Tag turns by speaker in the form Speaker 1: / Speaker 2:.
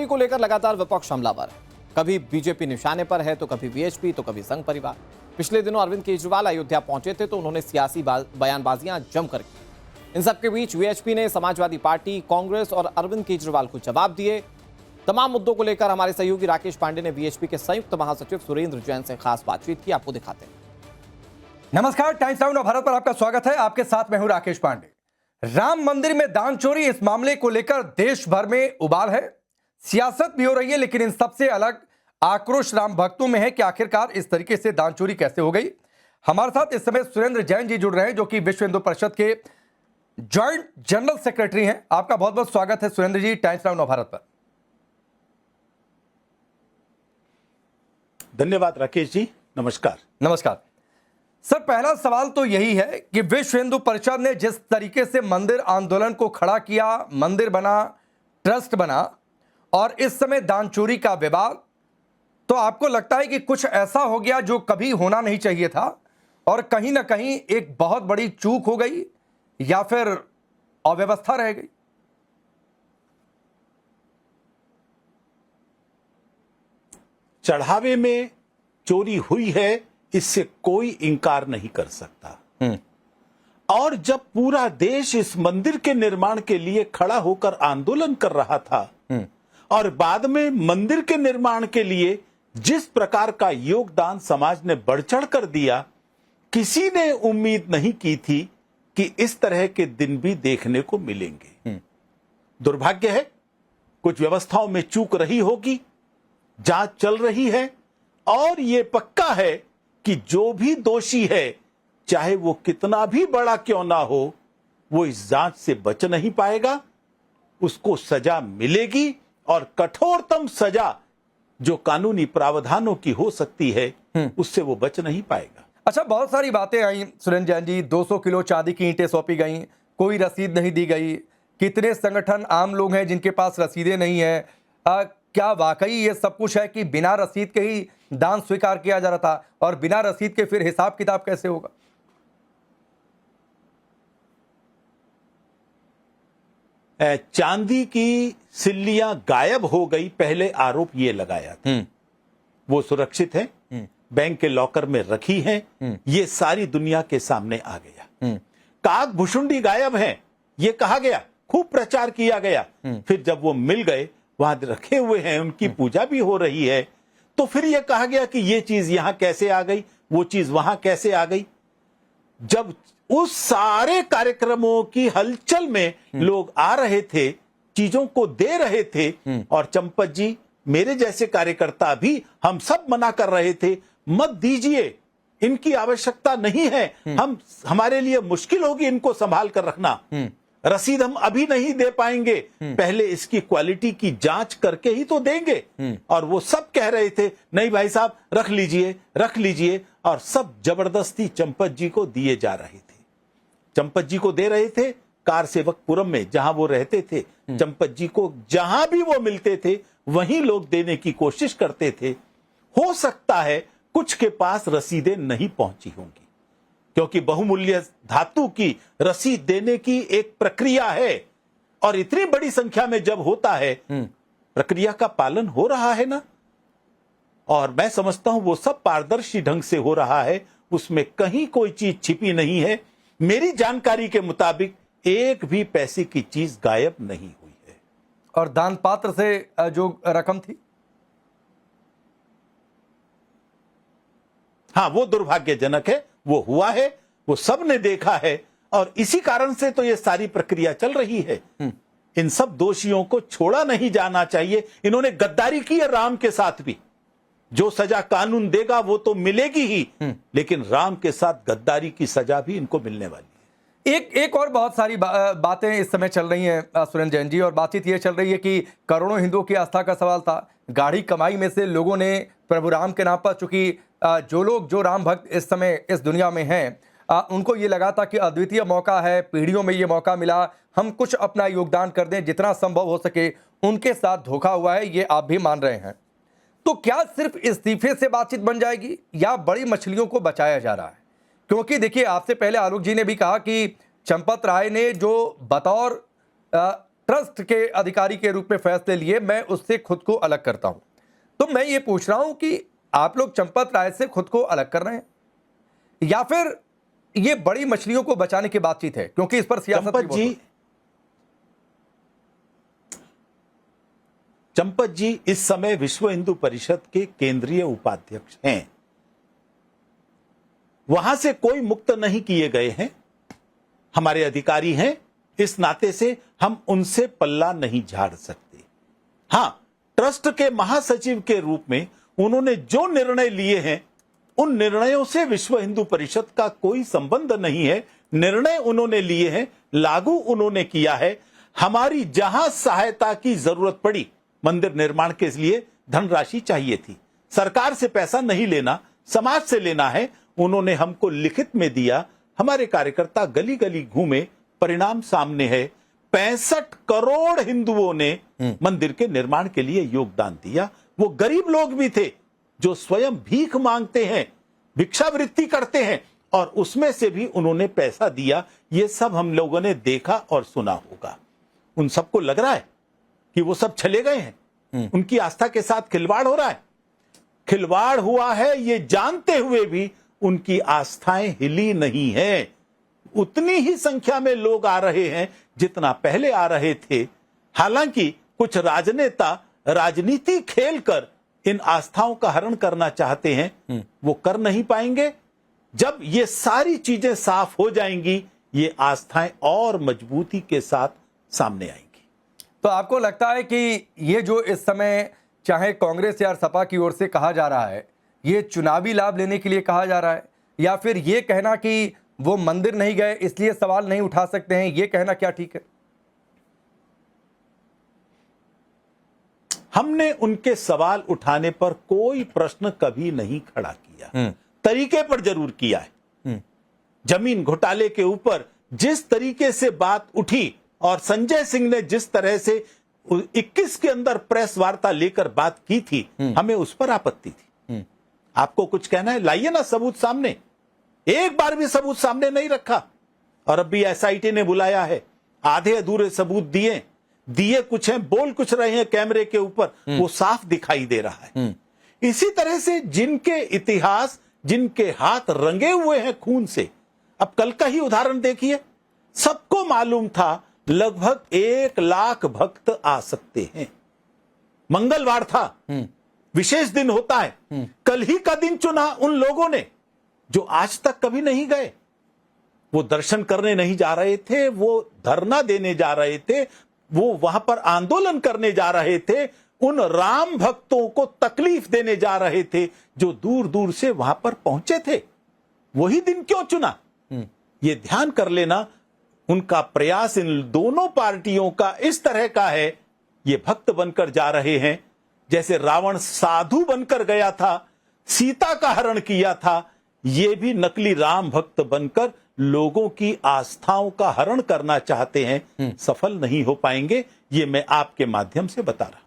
Speaker 1: मंत्री को लेकर लगातार विपक्ष हमलावर है। कभी बीजेपी निशाने पर है तो कभी वीएचपी तो कभी संघ परिवार। पिछले दिनों अरविंद केजरीवाल अयोध्या पहुंचे थे तो उन्होंने सियासी बयानबाजियां जमकर की। इन सबके बीच वीएचपी ने समाजवादी पार्टी, कांग्रेस और अरविंद केजरीवाल को जवाब दिए। तमाम मुद्दों को लेकर हमारे सहयोगी राकेश पांडे ने वीएचपी के संयुक्त महासचिव सुरेंद्र जैन से खास बातचीत की। आपको दिखाते हैं।
Speaker 2: नमस्कार, टाइम्स नाउ नवभारत पर आपका स्वागत है। आपके साथ मैं हूं राकेश पांडे। राम मंदिर में दान चोरी, इस मामले को लेकर देश भर में उबाल है, सियासत भी हो रही है, लेकिन इन सबसे अलग आक्रोश राम भक्तों में है कि आखिरकार इस तरीके से दान चोरी कैसे हो गई। हमारे साथ इस समय सुरेंद्र जैन जी जुड़ रहे हैं, जो कि विश्व हिंदू परिषद के ज्वाइंट जनरल सेक्रेटरी हैं। आपका बहुत बहुत स्वागत है सुरेंद्र जी, टाइम्स नाउ नवभारत पर।
Speaker 3: धन्यवाद राकेश जी, नमस्कार।
Speaker 2: नमस्कार सर, पहला सवाल तो यही है कि विश्व हिंदू परिषद ने जिस तरीके से मंदिर आंदोलन को खड़ा किया, मंदिर बना, ट्रस्ट बना और इस समय दान चोरी का विवाद, तो आपको लगता है कि कुछ ऐसा हो गया जो कभी होना नहीं चाहिए था और कहीं ना कहीं एक बहुत बड़ी चूक हो गई या फिर अव्यवस्था रह गई?
Speaker 3: चढ़ावे में चोरी हुई है, इससे कोई इंकार नहीं कर सकता। और जब पूरा देश इस मंदिर के निर्माण के लिए खड़ा होकर आंदोलन कर रहा था और बाद में मंदिर के निर्माण के लिए जिस प्रकार का योगदान समाज ने बढ़ चढ़ कर दिया, किसी ने उम्मीद नहीं की थी कि इस तरह के दिन भी देखने को मिलेंगे। दुर्भाग्य है, कुछ व्यवस्थाओं में चूक रही होगी, जांच चल रही है और यह पक्का है कि जो भी दोषी है, चाहे वो कितना भी बड़ा क्यों ना हो, वो इस जांच से बच नहीं पाएगा। उसको सजा मिलेगी और कठोरतम सजा जो कानूनी प्रावधानों की हो सकती है, उससे वो बच नहीं पाएगा।
Speaker 2: अच्छा, बहुत सारी बातें आई सुरेंद्र जैन जी। 200 किलो चांदी की ईंटें सौंपी गई, कोई रसीद नहीं दी गई। कितने संगठन, आम लोग हैं जिनके पास रसीदें नहीं है। क्या वाकई ये सब कुछ है कि बिना रसीद के ही दान स्वीकार किया जा रहा था और बिना रसीद के फिर हिसाब किताब कैसे होगा?
Speaker 3: चांदी की सिल्लियां गायब हो गई, पहले आरोप ये लगाया था। वो सुरक्षित है, बैंक के लॉकर में रखी हैं, ये सारी दुनिया के सामने आ गया। काग भुषुंडी गायब हैं, ये कहा गया, खूब प्रचार किया गया। फिर जब वो मिल गए, वहां रखे हुए हैं, उनकी पूजा भी हो रही है, तो फिर यह कहा गया कि ये चीज यहां कैसे आ गई, वो चीज वहां कैसे आ गई। जब उस सारे कार्यक्रमों की हलचल में लोग आ रहे थे, चीजों को दे रहे थे, और चंपत जी, मेरे जैसे कार्यकर्ता भी, हम सब मना कर रहे थे, मत दीजिए, इनकी आवश्यकता नहीं है, हमारे लिए मुश्किल होगी इनको संभाल कर रखना, रसीद हम अभी नहीं दे पाएंगे, पहले इसकी क्वालिटी की जांच करके ही तो देंगे। और वो सब कह रहे थे, नहीं भाई साहब, रख लीजिए, रख लीजिए, और सब जबरदस्ती चंपत जी को दिए जा रहे थे। चंपत जी को दे रहे थे कार सेवकपुरम में, जहां वो रहते थे। चंपत जी को जहां भी वो मिलते थे, वहीं लोग देने की कोशिश करते थे। हो सकता है कुछ के पास रसीदें नहीं पहुंची होंगी, क्योंकि बहुमूल्य धातु की रसीद देने की एक प्रक्रिया है, और इतनी बड़ी संख्या में जब होता है, प्रक्रिया का पालन हो रहा है ना। और मैं समझता हूं वो सब पारदर्शी ढंग से हो रहा है, उसमें कहीं कोई चीज छिपी नहीं है। मेरी जानकारी के मुताबिक एक भी पैसे की चीज गायब नहीं हुई है।
Speaker 2: और दान पात्र से जो रकम थी,
Speaker 3: हाँ, वो दुर्भाग्यजनक है, वो हुआ है, वो सब ने देखा है, और इसी कारण से तो ये सारी प्रक्रिया चल रही है। इन सब दोषियों को छोड़ा नहीं जाना चाहिए। इन्होंने गद्दारी की है राम के साथ भी, जो सजा कानून देगा वो तो मिलेगी ही, लेकिन राम के साथ गद्दारी की सजा भी इनको मिलने वाली है।
Speaker 2: एक और बहुत सारी बातें इस समय चल रही हैं सुरेंद्र जैन जी, और बातचीत ये चल रही है कि करोड़ों हिंदुओं की आस्था का सवाल था। गाढ़ी कमाई में से लोगों ने प्रभु राम के नाम पर, चूंकि जो राम भक्त इस समय इस दुनिया में हैं, उनको ये लगा था कि अद्वितीय मौका है, पीढ़ियों में ये मौका मिला, हम कुछ अपना योगदान कर दें, जितना संभव हो सके। उनके साथ धोखा हुआ है, ये आप भी मान रहे हैं। तो क्या सिर्फ इस्तीफे से बातचीत बन जाएगी या बड़ी मछलियों को बचाया जा रहा है? क्योंकि देखिए, आपसे पहले आलोक जी ने भी कहा कि चंपत राय ने जो बतौर ट्रस्ट के अधिकारी के रूप में फैसले लिए, मैं उससे खुद को अलग करता हूं। तो मैं ये पूछ रहा हूं कि आप लोग चंपत राय से खुद को अलग कर रहे हैं या फिर ये बड़ी मछलियों को बचाने की बातचीत है, क्योंकि इस पर सियासत
Speaker 3: चंपत जी इस समय विश्व हिंदू परिषद के केंद्रीय उपाध्यक्ष हैं। वहां से कोई मुक्त नहीं किए गए हैं, हमारे अधिकारी हैं, इस नाते से हम उनसे पल्ला नहीं झाड़ सकते। हां, ट्रस्ट के महासचिव के रूप में उन्होंने जो निर्णय लिए हैं उन निर्णयों से विश्व हिंदू परिषद का कोई संबंध नहीं है। निर्णय उन्होंने लिए हैं, लागू उन्होंने किया है। हमारी जहां सहायता की जरूरत पड़ी, मंदिर निर्माण के लिए धनराशि चाहिए थी, सरकार से पैसा नहीं लेना, समाज से लेना है, उन्होंने हमको लिखित में दिया। हमारे कार्यकर्ता गली गली घूमे, परिणाम सामने है। 65 करोड़ हिंदुओं ने मंदिर के निर्माण के लिए योगदान दिया। वो गरीब लोग भी थे जो स्वयं भीख मांगते हैं, भिक्षावृत्ति करते हैं, और उसमें से भी उन्होंने पैसा दिया। ये सब हम लोगों ने देखा और सुना होगा। उन सबको लग रहा है कि वो सब चले गए हैं, उनकी आस्था के साथ खिलवाड़ हो रहा है। खिलवाड़ हुआ है ये जानते हुए भी उनकी आस्थाएं हिली नहीं है। उतनी ही संख्या में लोग आ रहे हैं जितना पहले आ रहे थे। हालांकि कुछ राजनेता राजनीति खेलकर इन आस्थाओं का हरण करना चाहते हैं, वो कर नहीं पाएंगे। जब ये सारी चीजें साफ हो जाएंगी, ये आस्थाएं और मजबूती के साथ सामने आएंगी।
Speaker 2: तो आपको लगता है कि ये जो इस समय चाहे कांग्रेस या सपा की ओर से कहा जा रहा है, ये चुनावी लाभ लेने के लिए कहा जा रहा है, या फिर ये कहना कि वो मंदिर नहीं गए इसलिए सवाल नहीं उठा सकते हैं, ये कहना क्या ठीक है?
Speaker 3: हमने उनके सवाल उठाने पर कोई प्रश्न कभी नहीं खड़ा किया, तरीके पर जरूर किया है। जमीन घोटाले के ऊपर जिस तरीके से बात उठी और संजय सिंह ने जिस तरह से 21 के अंदर प्रेस वार्ता लेकर बात की थी, हमें उस पर आपत्ति थी। आपको कुछ कहना है, लाइए ना सबूत सामने। एक बार भी सबूत सामने नहीं रखा, और अब भी एसआईटी ने बुलाया है, आधे अधूरे सबूत दिए कुछ हैं, बोल कुछ रहे हैं कैमरे के ऊपर, वो साफ दिखाई दे रहा है। इसी तरह से जिनके इतिहास, जिनके हाथ रंगे हुए हैं खून से, अब कल का ही उदाहरण देखिए, सबको मालूम था लगभग 1 लाख भक्त आ सकते हैं। मंगलवार था, विशेष दिन होता है, कल ही का दिन चुना उन लोगों ने जो आज तक कभी नहीं गए। वो दर्शन करने नहीं जा रहे थे, वो धरना देने जा रहे थे, वो वहां पर आंदोलन करने जा रहे थे, उन राम भक्तों को तकलीफ देने जा रहे थे जो दूर दूर से वहां पर पहुंचे थे। वही दिन क्यों चुना? ये ध्यान कर लेना, उनका प्रयास इन दोनों पार्टियों का इस तरह का है, ये भक्त बनकर जा रहे हैं। जैसे रावण साधु बनकर गया था, सीता का हरण किया था, ये भी नकली राम भक्त बनकर लोगों की आस्थाओं का हरण करना चाहते हैं। सफल नहीं हो पाएंगे, ये मैं आपके माध्यम से बता रहा हूं।